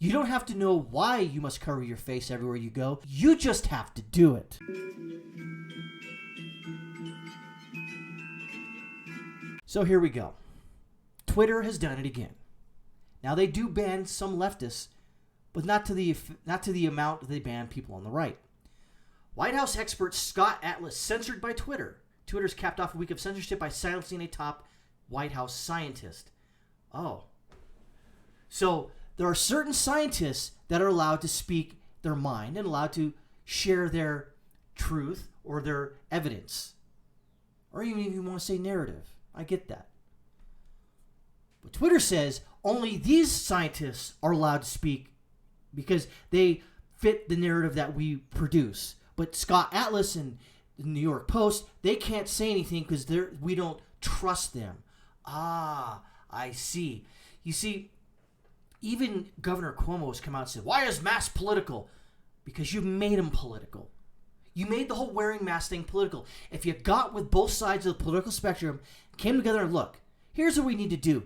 You don't have to know why you must cover your face everywhere you go. You just have to do it. So here we go. Twitter has done it again. Now they do ban some leftists, but not to the amount they ban people on the right. White House expert Scott Atlas censored by Twitter. Twitter's capped off a week of censorship by silencing a top White House scientist. Oh. So there are certain scientists that are allowed to speak their mind and allowed to share their truth or their evidence. Or even if you want to say narrative. I get that. But Twitter says only these scientists are allowed to speak because they fit the narrative that we produce. But Scott Atlas and the New York Post, they can't say anything because we don't trust them. Ah, I see. You see, even Governor Cuomo has come out and said, why is mask political? Because you made him political. You made the whole wearing mask thing political. If you got with both sides of the political spectrum, came together and look, here's what we need to do.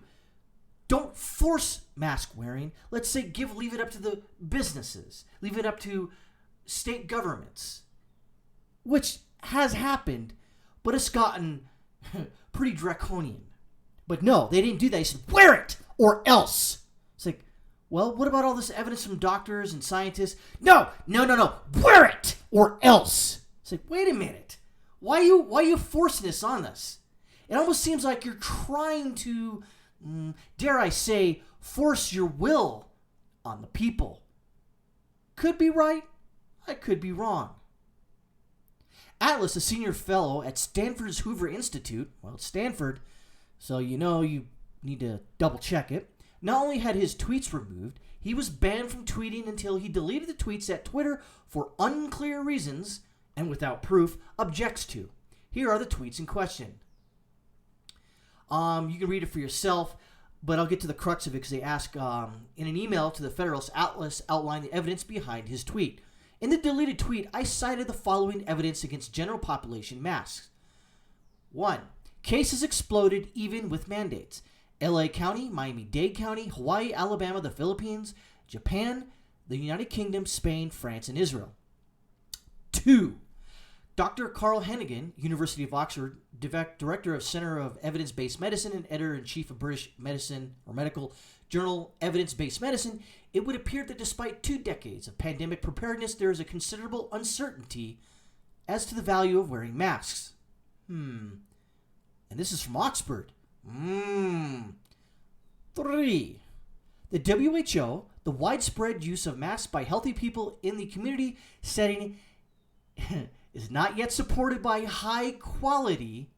Don't force mask wearing. Let's say leave it up to the businesses. Leave it up to state governments. Which has happened, but it's gotten pretty draconian. But no, they didn't do that. They said, wear it or else. It's like, well, what about all this evidence from doctors and scientists? No. Wear it or else. It's like, wait a minute. Why are you forcing this on us? It almost seems like you're trying to, dare I say, force your will on the people. Could be right. I could be wrong. Atlas, a senior fellow at Stanford's Hoover Institute, well, it's Stanford, so you need to double check it, not only had his tweets removed, he was banned from tweeting until he deleted the tweets that Twitter, for unclear reasons and without proof, objects to. Here are the tweets in question. You can read it for yourself, but I'll get to the crux of it because they ask, in an email to the Federalist, Atlas outlined the evidence behind his tweet. In the deleted tweet, I cited the following evidence against general population masks. 1. Cases exploded even with mandates. LA County, Miami-Dade County, Hawaii, Alabama, the Philippines, Japan, the United Kingdom, Spain, France, and Israel. 2. Dr. Carl Hennigan, University of Oxford, Director of Center of Evidence-Based Medicine and Editor-in-Chief of British Medicine or Medical Journal Evidence-Based Medicine, it would appear that despite 2 decades of pandemic preparedness, there is a considerable uncertainty as to the value of wearing masks. And this is from Oxford. 3. The WHO, the widespread use of masks by healthy people in the community setting is not yet supported by high quality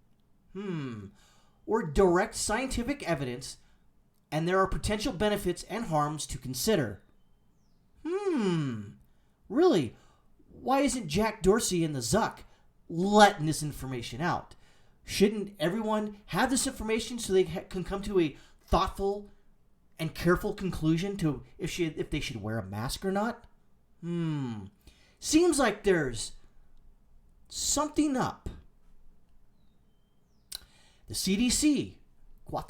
or direct scientific evidence, and there are potential benefits and harms to consider. Really? Why isn't Jack Dorsey and the Zuck letting this information out? Shouldn't everyone have this information so they can come to a thoughtful and careful conclusion to if they should wear a mask or not? Seems like there's something up. The CDC, 4.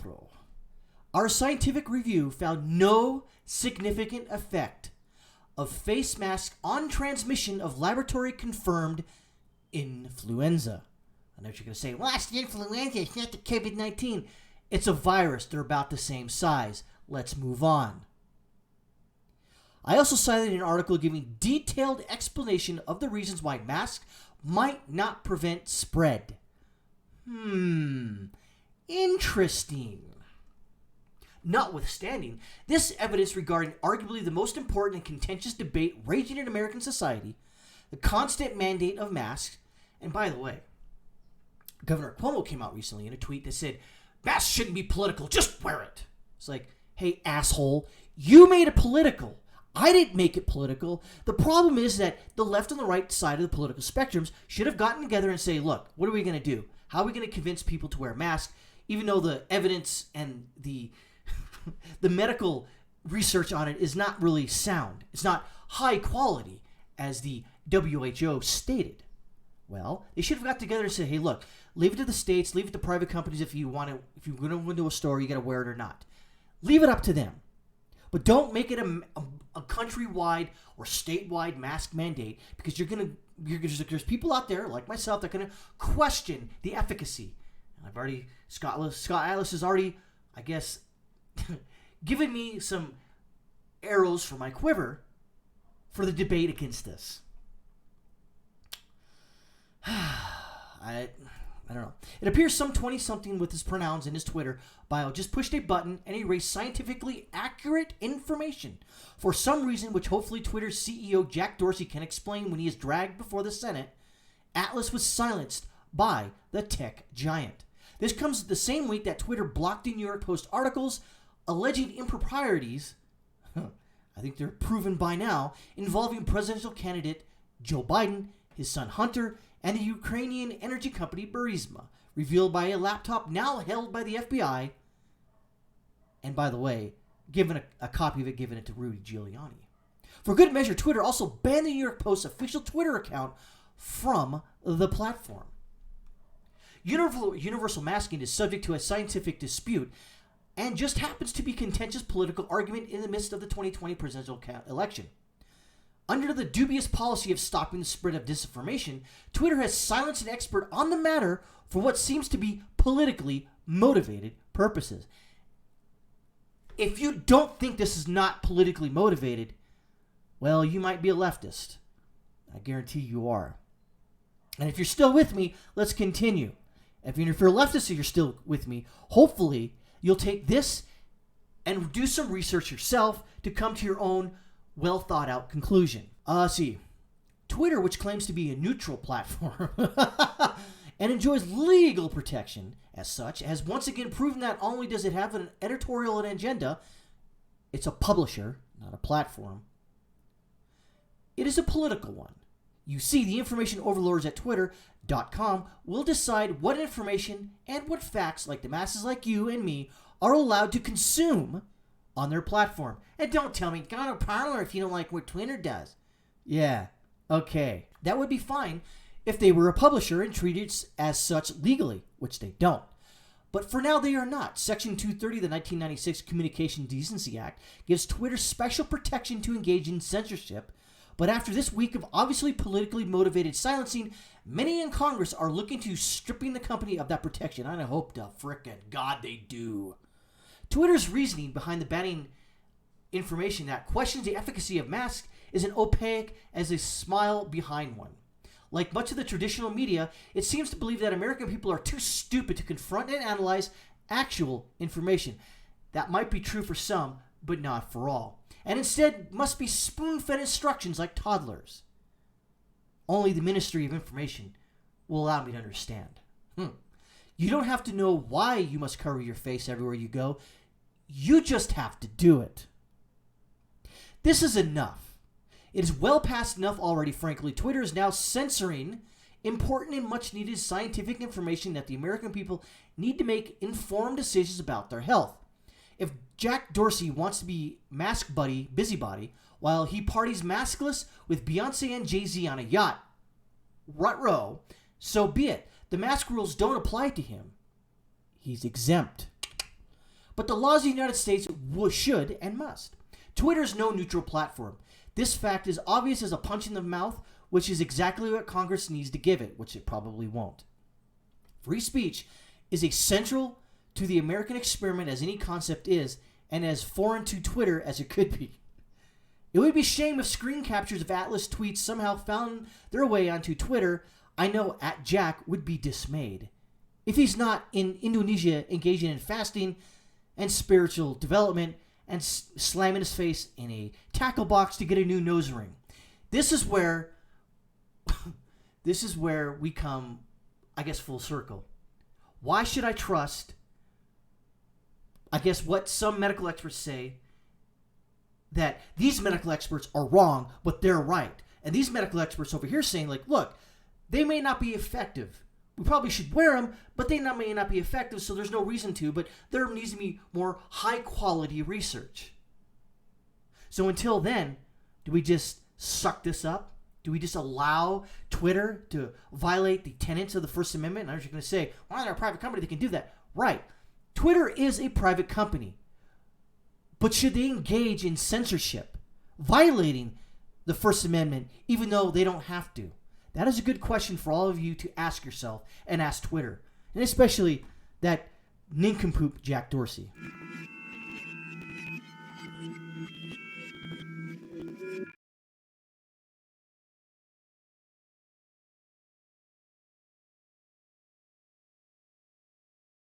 Our scientific review found no significant effect of face masks on transmission of laboratory-confirmed influenza. I know what you're going to say, well, it's the influenza, it's not the COVID-19. It's a virus. They're about the same size. Let's move on. I also cited an article giving detailed explanation of the reasons why masks might not prevent spread. Interesting. Notwithstanding, this evidence regarding arguably the most important and contentious debate raging in American society, the constant mandate of masks, and by the way, Governor Cuomo came out recently in a tweet that said, masks shouldn't be political, just wear it. It's like, hey, asshole, you made it political. I didn't make it political. The problem is that the left and the right side of the political spectrums should have gotten together and say, look, what are we going to do? How are we going to convince people to wear masks, even though the evidence and the medical research on it is not really sound. It's not high quality, as the WHO stated. Well, they should have got together and said, hey, look, leave it to the states, leave it to private companies if you want to, if you're going to go into a store, you got to wear it or not. Leave it up to them. But don't make it a countrywide or statewide mask mandate, because there's people out there like myself that are going to question the efficacy. And Scott Atlas has already, I guess, given me some arrows for my quiver for the debate against this. I don't know. It appears some 20-something with his pronouns in his Twitter bio just pushed a button and erased scientifically accurate information for some reason, which hopefully Twitter's CEO Jack Dorsey can explain when he is dragged before the Senate. Atlas was silenced by the tech giant. This comes the same week that Twitter blocked the New York Post articles alleging improprieties, I think they're proven by now, involving presidential candidate Joe Biden, his son Hunter, and the Ukrainian energy company Burisma, revealed by a laptop now held by the FBI. And by the way, given a copy of it, given it to Rudy Giuliani. For good measure, Twitter also banned the New York Post's official Twitter account from the platform. Universal masking is subject to a scientific dispute and just happens to be a contentious political argument in the midst of the 2020 presidential election. Under the dubious policy of stopping the spread of disinformation, Twitter has silenced an expert on the matter for what seems to be politically motivated purposes. If you don't think this is not politically motivated, well, you might be a leftist. I guarantee you are. And if you're still with me, let's continue. If you're a leftist and you're still with me, hopefully you'll take this and do some research yourself to come to your own well thought out conclusion. See, Twitter, which claims to be a neutral platform and enjoys legal protection as such, has once again proven that not only does it have an editorial and agenda, it's a publisher, not a platform. It is a political one. You see, the information overlords at Twitter.com will decide what information and what facts, like the masses like you and me, are allowed to consume on their platform. And don't tell me, go to Parler if you don't like what Twitter does. Yeah, okay. That would be fine if they were a publisher and treated as such legally, which they don't. But for now, they are not. Section 230 of the 1996 Communication Decency Act gives Twitter special protection to engage in censorship. But after this week of obviously politically motivated silencing, many in Congress are looking to stripping the company of that protection. And I hope to frickin' God they do. Twitter's reasoning behind the banning information that questions the efficacy of masks is as opaque as a smile behind one. Like much of the traditional media, it seems to believe that American people are too stupid to confront and analyze actual information. That might be true for some, but not for all. And instead must be spoon-fed instructions like toddlers. Only the Ministry of Information will allow me to understand. You don't have to know why you must cover your face everywhere you go. You just have to do it. This is enough. It is well past enough already, frankly. Twitter is now censoring important and much needed scientific information that the American people need to make informed decisions about their health. If Jack Dorsey wants to be mask buddy, busybody, while he parties maskless with Beyonce and Jay-Z on a yacht, rut-row, so be it. The mask rules don't apply to him. He's exempt. But the laws of the United States should and must. Twitter is no neutral platform. This fact is obvious as a punch in the mouth, which is exactly what Congress needs to give it, which it probably won't. Free speech is as central to the American experiment as any concept is, and as foreign to Twitter as it could be. It would be a shame if screen captures of Atlas tweets somehow found their way onto Twitter. I know @Jack would be dismayed. If he's not in Indonesia engaging in fasting and spiritual development and slamming his face in a tackle box to get a new nose ring. This is where we come, I guess, full circle. Why should I trust, I guess, what some medical experts say, that these medical experts are wrong, but they're right? And these medical experts over here saying, like, look, they may not be effective. We probably should wear them, but they may not be effective, so there's no reason to. But there needs to be more high-quality research. So until then, do we just suck this up? Do we just allow Twitter to violate the tenets of the First Amendment? And I'm just going to say, well, they're a private company, they can do that. Right. Twitter is a private company. But should they engage in censorship, violating the First Amendment, even though they don't have to? That is a good question for all of you to ask yourself and ask Twitter, and especially that nincompoop Jack Dorsey.